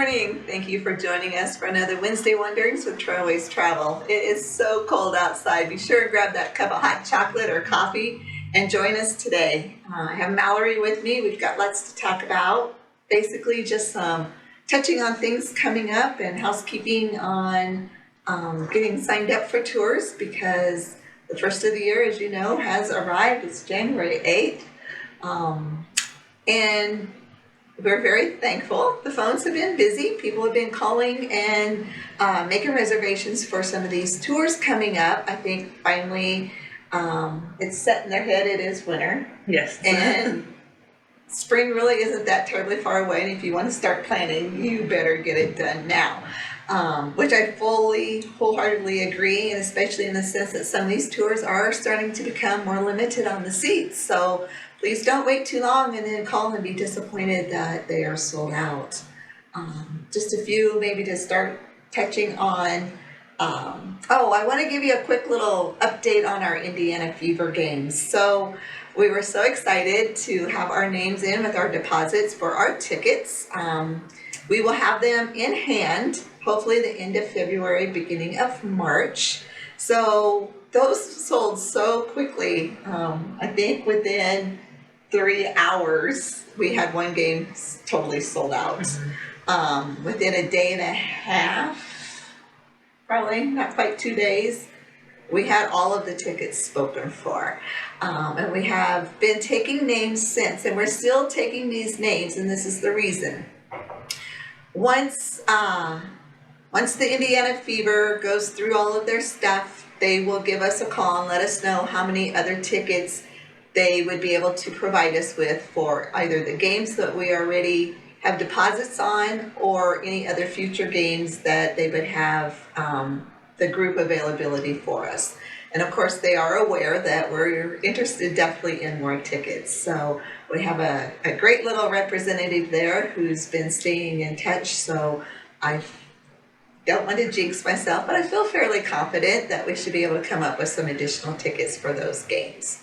morning. Thank you for joining us for another Wednesday Wonderings with Trailways Travel. It is so cold outside. Be sure to grab that cup of hot chocolate or coffee and join us today. I have Mallory with me. We've got lots to talk about. Basically, just touching on things coming up and housekeeping on getting signed up for tours, because the first of the year, as you know, has arrived. It's January 8th. And we're very thankful. The phones have been busy. People have been calling and making reservations for some of these tours coming up. I think finally it's set in their head it is winter. Yes. And spring really isn't that terribly far away. And if you want to start planning, you better get it done now. Which I wholeheartedly agree, and especially in the sense that some of these tours are starting to become more limited on the seats. So please don't wait too long and then call and be disappointed that they are sold out. Just a few maybe to start touching on. I want to give you a quick little update on our Indiana Fever games. So we were so excited to have our names in with our deposits for our tickets. We will have them in hand, hopefully the end of February, beginning of March. So those sold so quickly. I think within 3 hours, we had one game totally sold out. Within a day and a half, probably not quite 2 days, we had all of the tickets spoken for. And we have been taking names since, and we're still taking these names, and this is the reason. Once the Indiana Fever goes through all of their stuff, they will give us a call and let us know how many other tickets they would be able to provide us with for either the games that we already have deposits on or any other future games that they would have the group availability for us. And of course, they are aware that we're interested definitely in more tickets. So we have a great little representative there who's been staying in touch. So I don't want to jinx myself, but I feel fairly confident that we should be able to come up with some additional tickets for those games.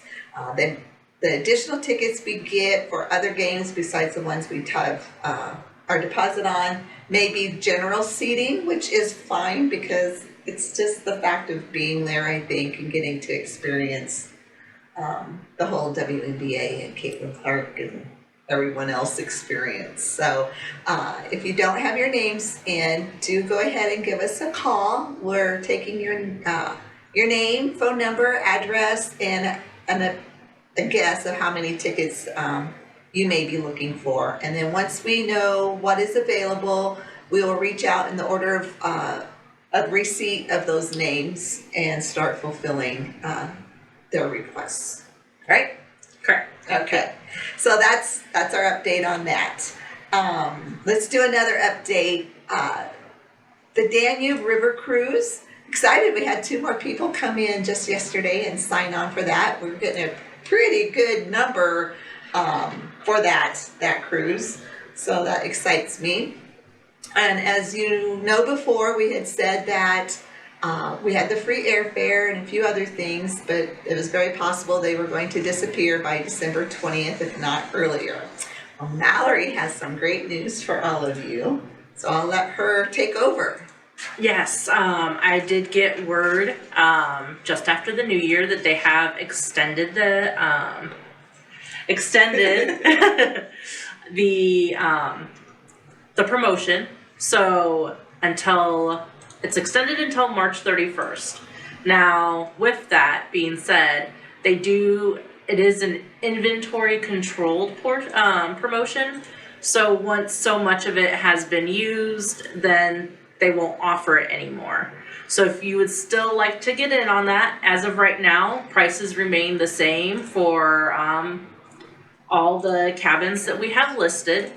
Then the additional tickets we get for other games besides the ones we have our deposit on may be general seating, which is fine because it's just the fact of being there, I think, and getting to experience the whole WNBA and Caitlin Clark and everyone else experience. So if you don't have your names in, do go ahead and give us a call. We're taking your name, phone number, address, and a guess of how many tickets you may be looking for. And then once we know what is available, we will reach out in the order of receipt of those names and start fulfilling their requests. Right? Correct. Okay. So that's our update on that. Let's do another update. The Danube River Cruise. Excited. We had 2 more people come in just yesterday and sign on for that. We're getting a pretty good number for that cruise. So that excites me. And as you know before, we had said that we had the free airfare and a few other things, but it was very possible they were going to disappear by December 20th, if not earlier. Well, Mallory has some great news for all of you, so I'll let her take over. Yes, I did get word just after the new year that they have extended the the promotion. So it's extended until March 31st. Now, with that being said, it is an inventory controlled promotion. So once so much of it has been used, then they won't offer it anymore. So if you would still like to get in on that, as of right now, prices remain the same for all the cabins that we have listed.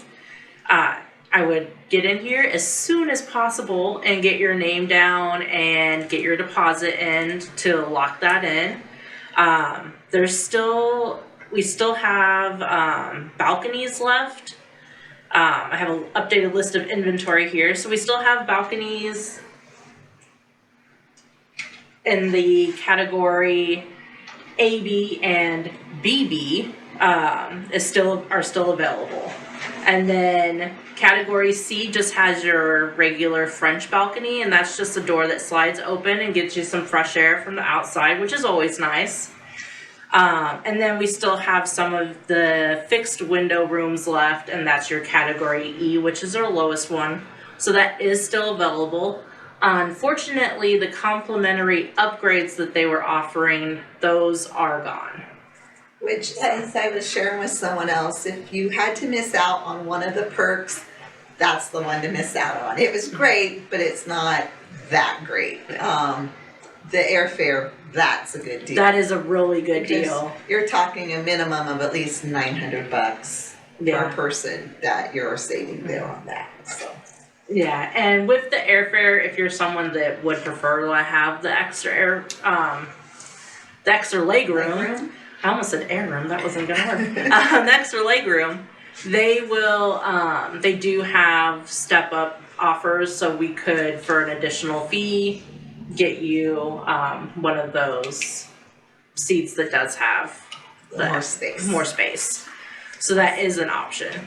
I would get in here as soon as possible and get your name down and get your deposit in to lock that in. We still have balconies left. I have an updated list of inventory here. So we still have balconies in the category A, B, and BB are still available. And then category C just has your regular French balcony, and that's just a door that slides open and gets you some fresh air from the outside, which is always nice. And then we still have some of the fixed window rooms left, and that's your category E, which is our lowest one. So that is still available. Unfortunately, the complimentary upgrades that they were offering, those are gone. Which, as I was sharing with someone else, if you had to miss out on one of the perks, that's the one to miss out on. It was great, but it's not that great. The airfare, that's a good deal. That is a really good Because deal. you're talking a minimum of at least $900 per Yeah. person that you're saving there on that. So Yeah, and with the airfare, if you're someone that would prefer to have the extra the extra leg room. I almost said air room, that wasn't gonna work. The extra leg room, they will, they do have step up offers, so we could, for an additional fee, get you, one of those seats that does have more space. more space. So that is an option.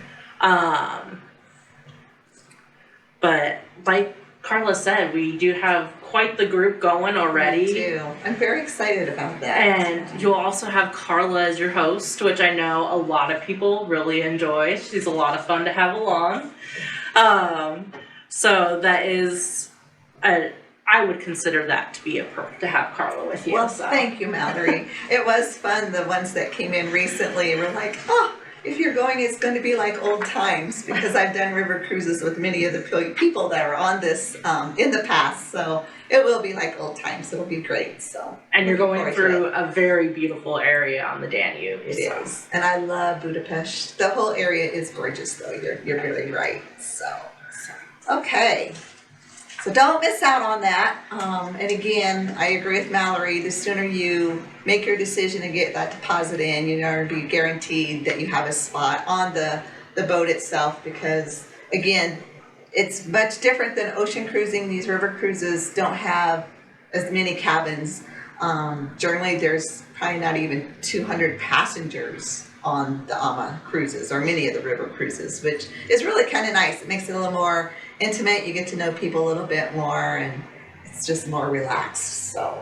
But like Carla said, we do have quite the group going already. Me too. I'm very excited about that. And you'll also have Carla as your host, which I know a lot of people really enjoy. She's a lot of fun to have along. So that is, I would consider that to be a perk to have Carla with you. Well, so. thank you, Mallory. It was fun. The ones that came in recently were like, oh, if you're going, it's going to be like old times, because I've done river cruises with many of the people that are on this in the past. So it will be like old times. It'll be great. So And you're looking going forward to through it. a very beautiful area on the Danube. It is. And I love Budapest. The whole area is gorgeous, though. You're really right. So okay. So don't miss out on that. And again, I agree with Mallory. The sooner you make your decision and get that deposit in, you're going to be guaranteed that you have a spot on the boat itself, because again, it's much different than ocean cruising. These river cruises don't have as many cabins. Generally, there's probably not even 200 passengers on the AMA cruises, or many of the river cruises, which is really kind of nice. It makes it a little more intimate. You get to know people a little bit more, and it's just more relaxed. So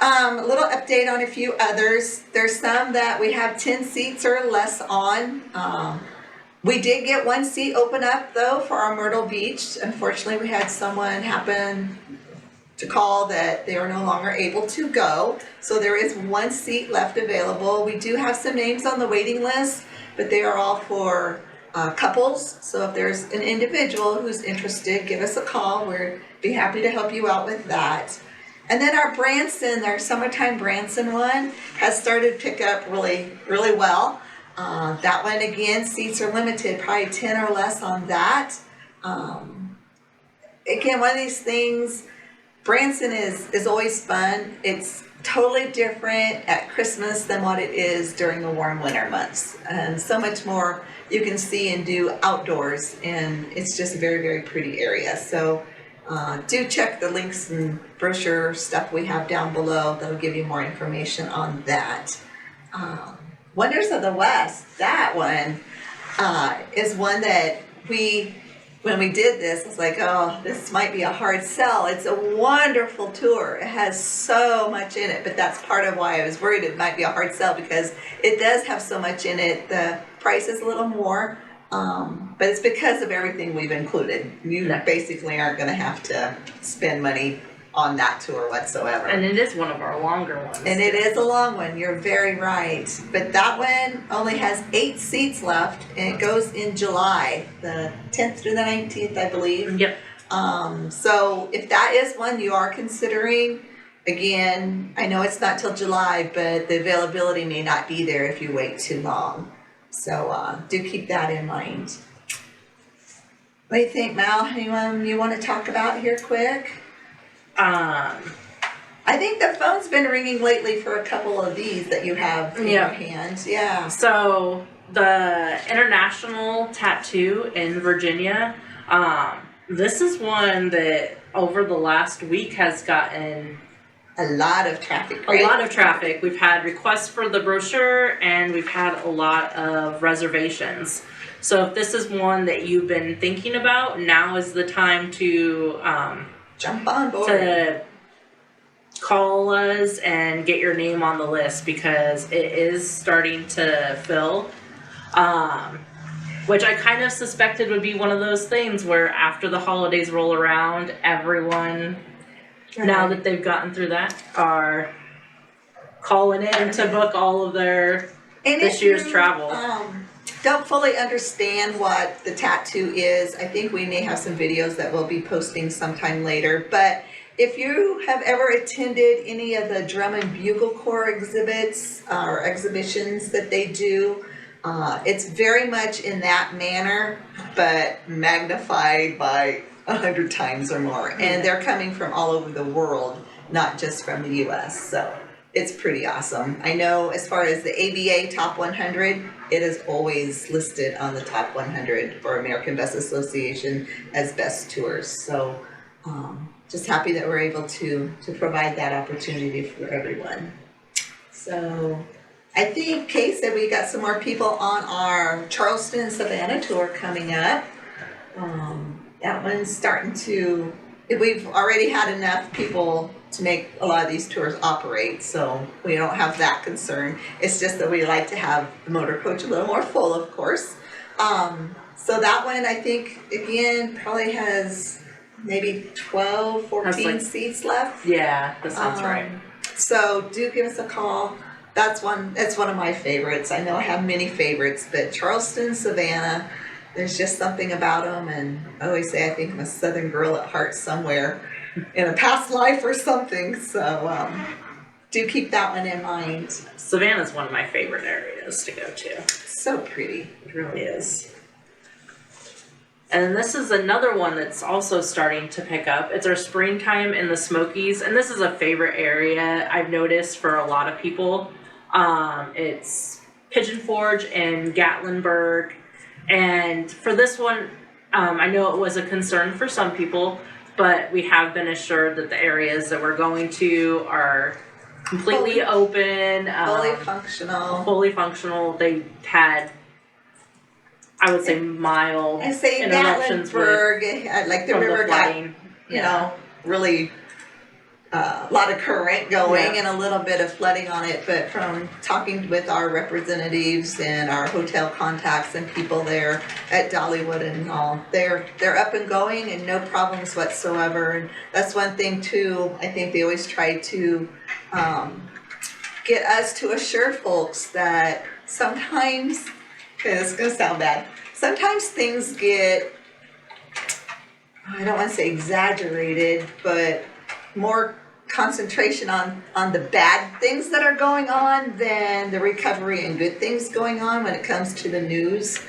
a little update on a few others. There's some that we have 10 seats or less on. We did get one seat open up though for our Myrtle Beach. Unfortunately, we had someone happen to call that they are no longer able to go. So there is one seat left available. We do have some names on the waiting list, but they are all for couples. So if there's an individual who's interested, give us a call. We'd be happy to help you out with that. And then our Branson, our summertime Branson one, has started to pick up really, really well. That one, again, seats are limited, probably 10 or less on that. Again, one of these things, Branson is always fun. It's totally different at Christmas than what it is during the warm winter months. And so much more you can see and do outdoors, and it's just a very, very pretty area. So do check the links and brochure stuff we have down below. That'll give you more information on that. Wonders of the West, that one is one that when we did this, it's like, oh, this might be a hard sell. It's a wonderful tour. It has so much in it, but that's part of why I was worried it might be a hard sell, because it does have so much in it. The price is a little more, but it's because of everything we've included. You basically aren't going to have to spend money on that tour whatsoever. And it is one of our longer ones. And it is a long one, you're very right. But that one only has 8 seats left, and it goes in July, the 10th through the 19th, I believe. Yep. So if that is one you are considering, again, I know it's not till July, but the availability may not be there if you wait too long. So do keep that in mind. What do you think, Mal? Anyone you want to talk about here quick? I think the phone's been ringing lately for a couple of these that you have in your hand. Yeah. So the International Tattoo in Virginia, this is one that over the last week has gotten a lot of traffic, right? A lot of traffic. We've had requests for the brochure, and we've had a lot of reservations. So if this is one that you've been thinking about, now is the time to Jump on board. to call us and get your name on the list because it is starting to fill. Which I kind of suspected would be one of those things where after the holidays roll around, everyone, now that they've gotten through that, are calling in to book all of their this year's travel. Don't fully understand what the tattoo is. I think we may have some videos that we'll be posting sometime later. But if you have ever attended any of the Drum and Bugle Corps exhibits or exhibitions that they do, it's very much in that manner, but magnified by 100 times or more. And they're coming from all over the world, not just from the US. So it's pretty awesome. I know as far as the ABA Top 100, it is always listed on the Top 100 for American Bus Association as best tours. So just happy that we're able to provide that opportunity for everyone. So I think Kay said we got some more people on our Charleston and Savannah tour coming up. That one's starting to, we've already had enough people to make a lot of these tours operate, so we don't have that concern. It's just that we like to have the motor coach a little more full, of course. So that one, I think, again, probably has maybe 12, 14 seats left. Yeah, that sounds right. So do give us a call. That's one of my favorites. I know I have many favorites, but Charleston, Savannah, there's just something about them, and I always say I think I'm a Southern girl at heart somewhere in a past life or something. So do keep that one in mind. Savannah's one of my favorite areas to go to. So pretty. It really is. And then this is another one that's also starting to pick up. It's our springtime in the Smokies, and this is a favorite area I've noticed for a lot of people. It's Pigeon Forge and Gatlinburg. And for this one, I know it was a concern for some people, but we have been assured that the areas that we're going to are completely open. Fully functional. They had, I would say, mild and say interruptions Gatlinburg, like the river got, you know, really a lot of current going and a little bit of flooding on it, but from talking with our representatives and our hotel contacts and people there at Dollywood and all, they're up and going and no problems whatsoever. And that's one thing too, I think they always try to get us to assure folks that sometimes, okay, this is gonna sound bad, sometimes things get, I don't want to say exaggerated, but more concentration on the bad things that are going on than the recovery and good things going on when it comes to the news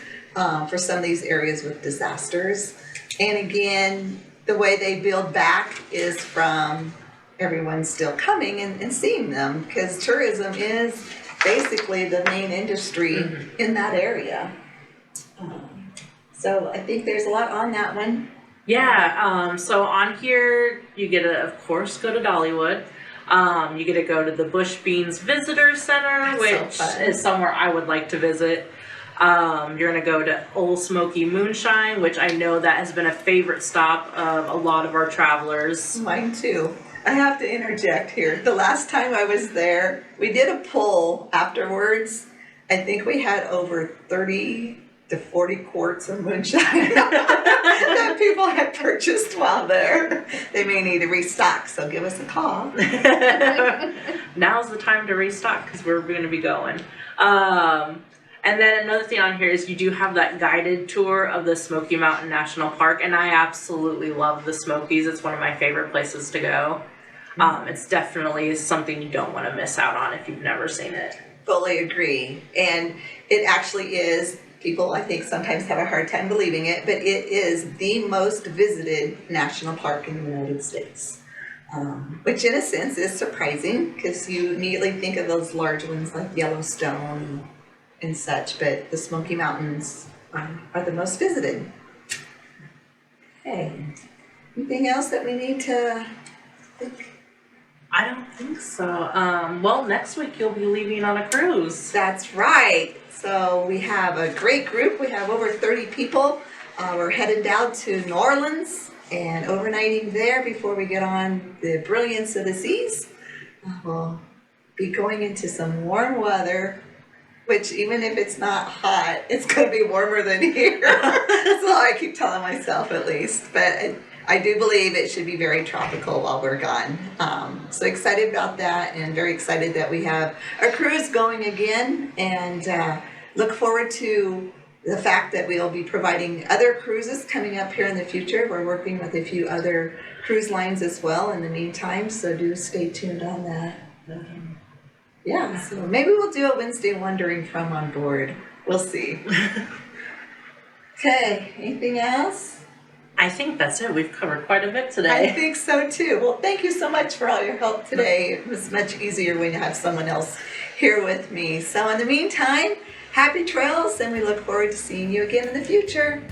for some of these areas with disasters. And again, the way they build back is from everyone still coming and seeing them, because tourism is basically the main industry in that area. So I think there's a lot on that one. Yeah, so on here, you get to, of course, go to Dollywood. You get to go to the Bush Beans Visitor Center, which is somewhere I would like to visit. You're going to go to Old Smoky Moonshine, which I know that has been a favorite stop of a lot of our travelers. Mine too. I have to interject here. The last time I was there, we did a poll afterwards. I think we had over 30 to 40 quarts of moonshine that people had purchased while there. They may need to restock, so give us a call. Now's the time to restock because we're going to be going. And then another thing on here is you do have that guided tour of the Smoky Mountain National Park, and I absolutely love the Smokies. It's one of my favorite places to go. It's definitely something you don't want to miss out on if you've never seen it. Fully agree. And it actually is, people I think sometimes have a hard time believing it, but it is the most visited national park in the United States. Which in a sense is surprising because you immediately think of those large ones like Yellowstone and such, but the Smoky Mountains are the most visited. Okay. Anything else that we need to think? I don't think so. Well, next week you'll be leaving on a cruise. That's right. So we have a great group. We have over 30 people. We're headed down to New Orleans and overnighting there before we get on the brilliance of the seas. We'll be going into some warm weather, which even if it's not hot, it's going to be warmer than here. That's all I keep telling myself at least. But I do believe it should be very tropical while we're gone. So excited about that and very excited that we have our cruise going again and look forward to the fact that we'll be providing other cruises coming up here in the future. We're working with a few other cruise lines as well in the meantime, so do stay tuned on that. Yeah, so maybe we'll do a Wednesday Wondering from on board. We'll see. Okay, anything else? I think that's it. We've covered quite a bit I today. think so too. Well, thank you so much for all your help today. It was much easier when you have someone else here with me. So in the meantime, happy trails and we look forward to seeing you again in the future.